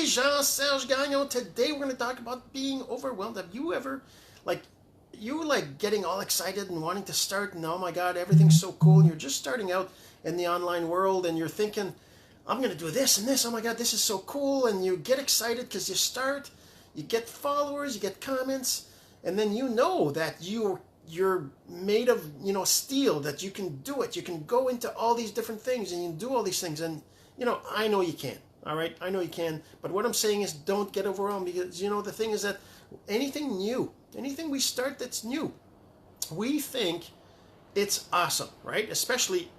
Jean-Serge Gagnon. Today we're going to talk about being overwhelmed. Have you ever, like, getting all excited and wanting to start and oh my God, everything's so cool and you're just starting out in the online world and you're thinking, I'm going to do this and this, oh my God, this is so cool, and you get excited because you start, you get followers, you get comments, and then you know that you're made of, steel, that you can do it. You can go into all these different things and you can do all these things. And, I know you can. All right. I know you can. But what I'm saying is don't get overwhelmed, because, the thing is that anything new, anything we start that's new, we think it's awesome, right? Especially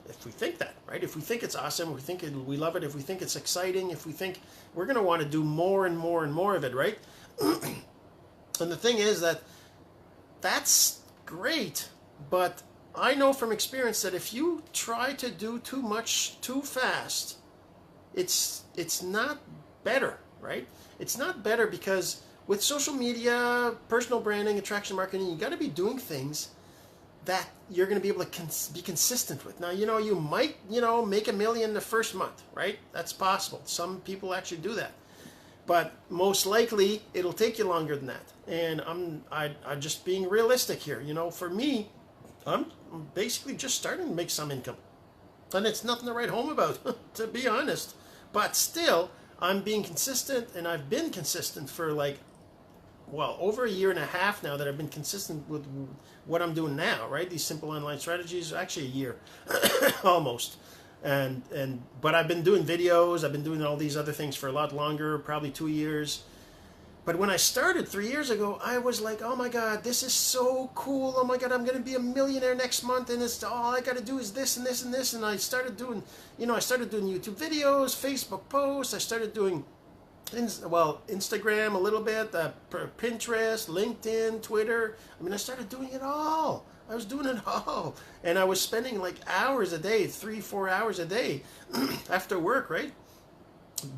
if we think that, right? If we think it's awesome, we think we love it, if we think it's exciting, if we think we're going to want to do more and more and more of it, right? And the thing is that that's great, but I know from experience that if you try to do too much too fast, it's not better, right? It's not better, because with social media, personal branding, attraction marketing, you got to be doing things that you're going to be able to be consistent with. Now, you might, make $1 million the first month, right? That's possible. Some people actually do that. But most likely, it'll take you longer than that. And I'm just being realistic here. For me, I'm basically just starting to make some income. And it's nothing to write home about, to be honest. But still, I'm being consistent, and I've been consistent for over a year and a half now, that I've been consistent with what I'm doing now, right? These simple online strategies, actually a year, almost. But I've been doing videos, I've been doing all these other things for a lot longer, probably 2 years. But when I started 3 years ago, I was like, oh my God, this is so cool. Oh my God, I'm going to be a millionaire next month, and it's all I got to do is this and this and this. And I started doing, YouTube videos, Facebook posts. I started doing Instagram a little bit, Pinterest, LinkedIn, Twitter. I started doing it all. I was doing it all. And I was spending hours a day, 3-4 hours a day after work, right?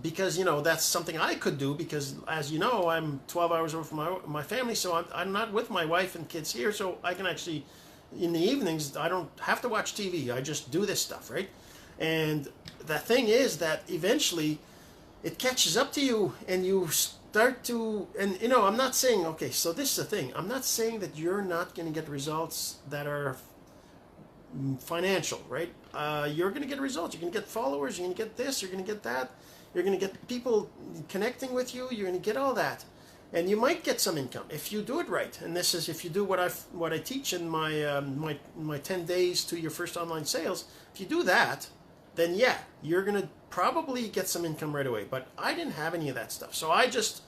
Because, that's something I could do, because as you know, I'm 12 hours away from my family, so I'm not with my wife and kids here, so I can actually, in the evenings, I don't have to watch TV. I just do this stuff, right? And the thing is that eventually it catches up to you, and you start to, and I'm not saying, okay, so this is the thing, I'm not saying that you're not going to get results that are financial, right? You're going to get results, you're going to get followers, you're going to get this, you're going to get that, you're going to get people connecting with you, you're going to get all that, and you might get some income if you do it right. And this is if you do what I teach in my my 10 days to your first online sales. If you do that, then yeah, you're going to probably get some income right away. But I didn't have any of that stuff. So I just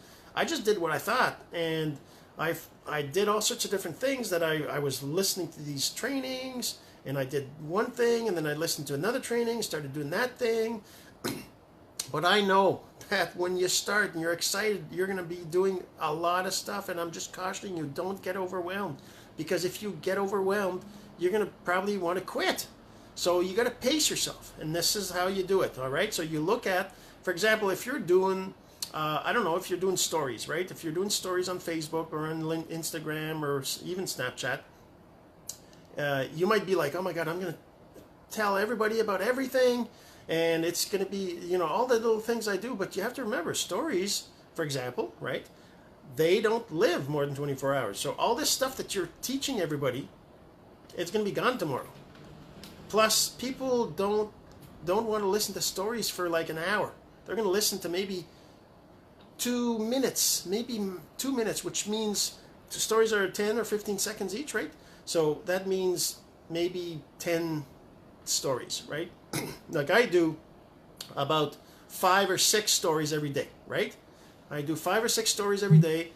did what I thought. And I did all sorts of different things. That I was listening to these trainings, and I did one thing, and then I listened to another training, started doing that thing. But I know that when you start and you're excited, you're going to be doing a lot of stuff. And I'm just cautioning you, don't get overwhelmed. Because if you get overwhelmed, you're going to probably want to quit. So you got to pace yourself, and this is how you do it, all right? So you look at, for example, if you're doing, if you're doing stories, right? If you're doing stories on Facebook or on Instagram or even Snapchat, you might be like, oh my God, I'm going to tell everybody about everything, and it's going to be, all the little things I do. But you have to remember, stories, for example, right? They don't live more than 24 hours. So all this stuff that you're teaching everybody, it's going to be gone tomorrow. Plus, people don't want to listen to stories for an hour. They're going to listen to maybe 2 minutes, which means stories are 10 or 15 seconds each, right? So that means maybe 10 stories, right? I do about 5 or 6 stories every day, right? I do 5 or 6 stories every day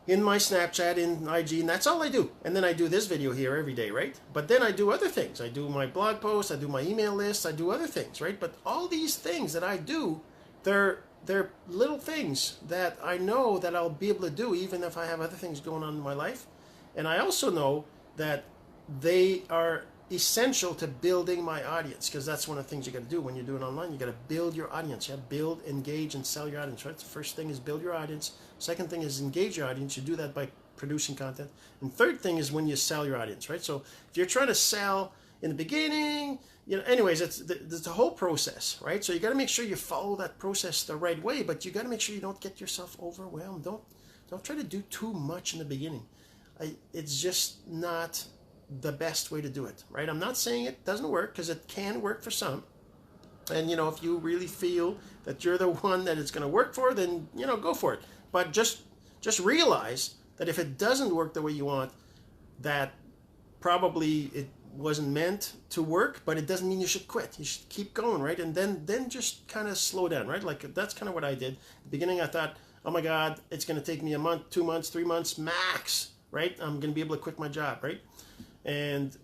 in my Snapchat, in IG, and that's all I do. And then I do this video here every day, right? But then I do other things. I do my blog posts, I do my email lists, I do other things, right? But all these things that I do, they're little things that I know that I'll be able to do even if I have other things going on in my life. And I also know that they are essential to building my audience, because that's one of the things you got to do when you're doing online. You got to build your audience. You have to build, engage, and sell your audience, right? The first thing is build your audience. Second thing is engage your audience. You do that by producing content. And third thing is when you sell your audience, right? So if you're trying to sell in the beginning. Anyways, it's the whole process, right? So you got to make sure you follow that process the right way, but you got to make sure you don't get yourself overwhelmed. Don't try to do too much in the beginning. It's just not the best way to do it, right? I'm not saying it doesn't work, because it can work for some. And if you really feel that you're the one that it's going to work for, then go for it. But just realize that if it doesn't work the way you want, that probably it wasn't meant to work, but it doesn't mean you should quit. You should keep going, right? And then just kind of slow down, right? Like, that's kind of what I did. At the beginning, I thought, oh my God, it's going to take me a month, 2 months, 3 months max, right? I'm going to be able to quit my job, right? And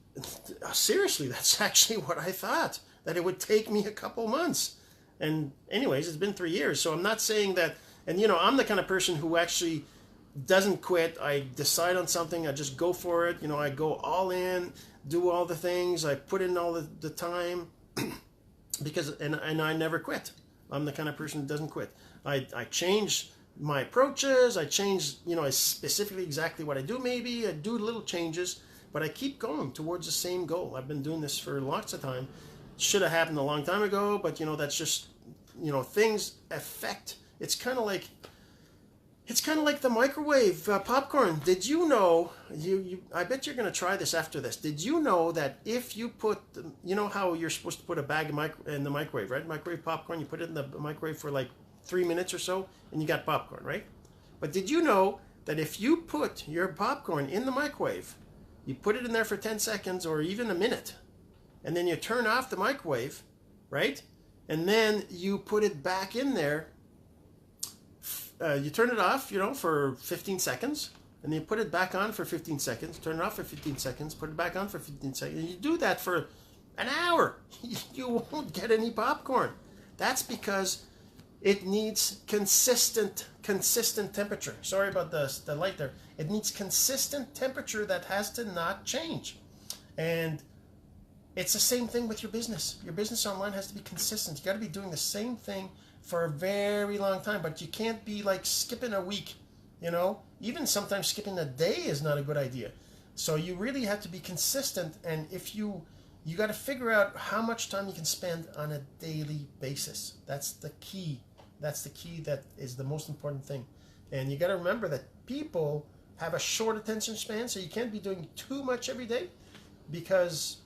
seriously, that's actually what I thought, that it would take me a couple months. And anyways, it's been 3 years. So I'm not saying that, and I'm the kind of person who actually doesn't quit. I decide on something, I just go for it. I go all in, do all the things, I put in all the time, because and I never quit. I'm the kind of person who doesn't quit. I change my approaches, I change, specifically exactly what I do. Maybe I do little changes, but I keep going towards the same goal. I've been doing this for lots of time. Should have happened a long time ago, but that's just, things affect. It's kind of like the microwave popcorn. Did you know, I bet you're going to try this after this. Did you know that if you put, how you're supposed to put a bag in the microwave, right? Microwave popcorn, you put it in the microwave for like 3 minutes or so, and you got popcorn, right? But did you know that if you put your popcorn in the microwave, you put it in there for 10 seconds or even a minute, and then you turn off the microwave, right? And then you put it back in there. You turn it off, for 15 seconds, and then you put it back on for 15 seconds, turn it off for 15 seconds, put it back on for 15 seconds, and you do that for an hour. You won't get any popcorn. That's because it needs consistent temperature. Sorry about the light there. It needs consistent temperature that has to not change. And it's the same thing with your business. Your business online has to be consistent. You got to be doing the same thing for a very long time, but you can't be like skipping a week, even sometimes skipping a day is not a good idea. So you really have to be consistent, and if you got to figure out how much time you can spend on a daily basis. That's the key. That is the most important thing. And you got to remember that people have a short attention span, so you can't be doing too much every day, because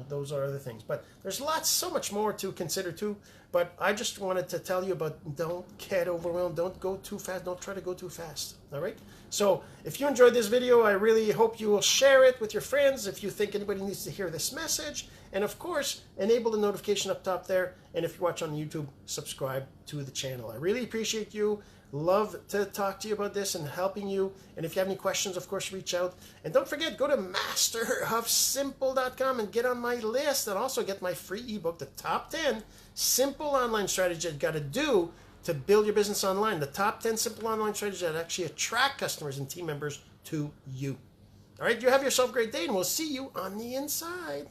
those are other things. But there's so much more to consider too. But I just wanted to tell you about, don't get overwhelmed. Don't go too fast. Don't try to go too fast. All right? So if you enjoyed this video, I really hope you will share it with your friends if you think anybody needs to hear this message. And of course, enable the notification up top there. And if you watch on YouTube, subscribe to the channel. I really appreciate you. Love to talk to you about this and helping you. And if you have any questions, of course, reach out. And don't forget, go to masterofsimple.com and get on my list, and also get my free ebook, The Top 10 Simple Online Strategies You Got to Do to Build Your Business Online. The Top 10 Simple Online Strategies that actually attract customers and team members to you. All right, you have yourself a great day, and we'll see you on the inside.